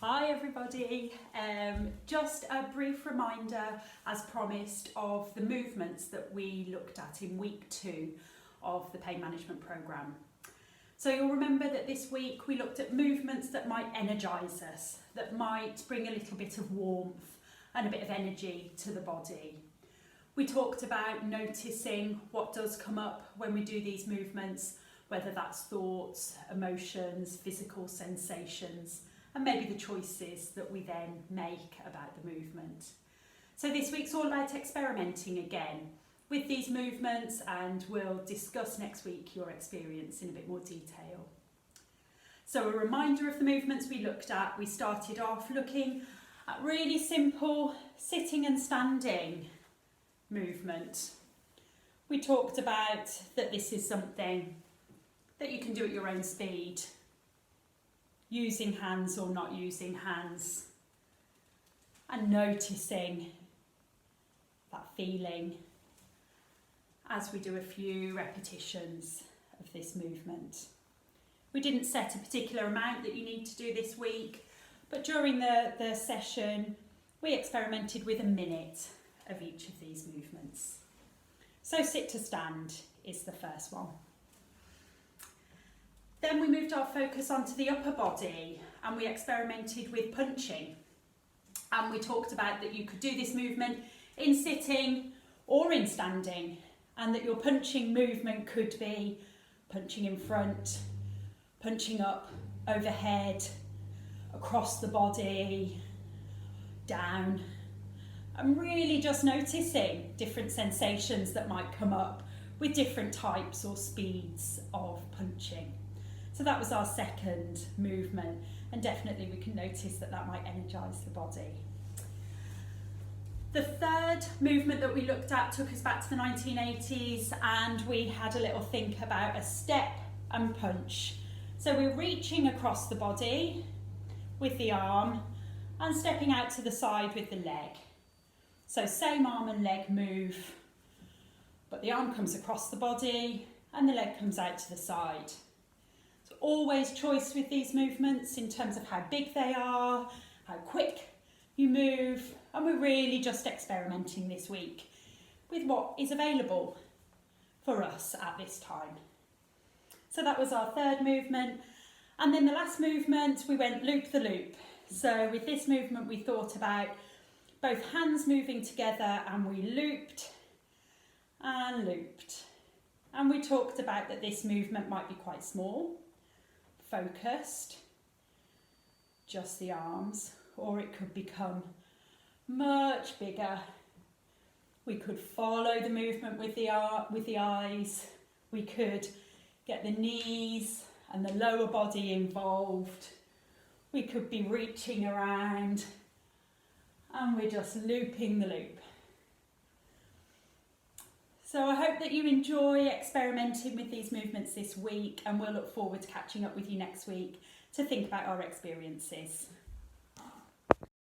Hi everybody, just a brief reminder as promised of the movements that we looked at in week 2 of the pain management programme. So you'll remember that this week we looked at movements that might energise us, that might bring a little bit of warmth and a bit of energy to the body. We talked about noticing what does come up when we do these movements, whether that's thoughts, emotions, physical sensations, and maybe the choices that we then make about the movement. So this week's all about experimenting again with these movements, and we'll discuss next week your experience in a bit more detail. So a reminder of the movements we looked at. We started off looking at really simple sitting and standing movement. We talked about that this is something that you can do at your own speed, using hands or not using hands, and noticing that feeling as we do a few repetitions of this movement. We didn't set a particular amount that you need to do this week, but during the session we experimented with a minute of each of these movements. So sit to stand is the first one. Then we moved our focus onto the upper body and we experimented with punching. And we talked about that you could do this movement in sitting or in standing, and that your punching movement could be punching in front, punching up overhead, across the body, down, and really just noticing different sensations that might come up with different types or speeds of punching. So that was our second movement, and definitely we can notice that that might energise the body. The third movement that we looked at took us back to the 1980s, and we had a little think about a step and punch. So we're reaching across the body with the arm and stepping out to the side with the leg. So same arm and leg move, but the arm comes across the body and the leg comes out to the side. Always choice with these movements in terms of how big they are, how quick you move, and we're really just experimenting this week with what is available for us at this time. So that was our third movement, and then the last movement we went loop the loop. So with this movement we thought about both hands moving together, and we looped and looped, and we talked about that this movement might be quite small, focused, just the arms, or it could become much bigger. We could follow the movement with the eyes. We could get the knees and the lower body involved. We could be reaching around, and we're just looping the loop. So I hope that you enjoy experimenting with these movements this week, and we'll look forward to catching up with you next week to think about our experiences.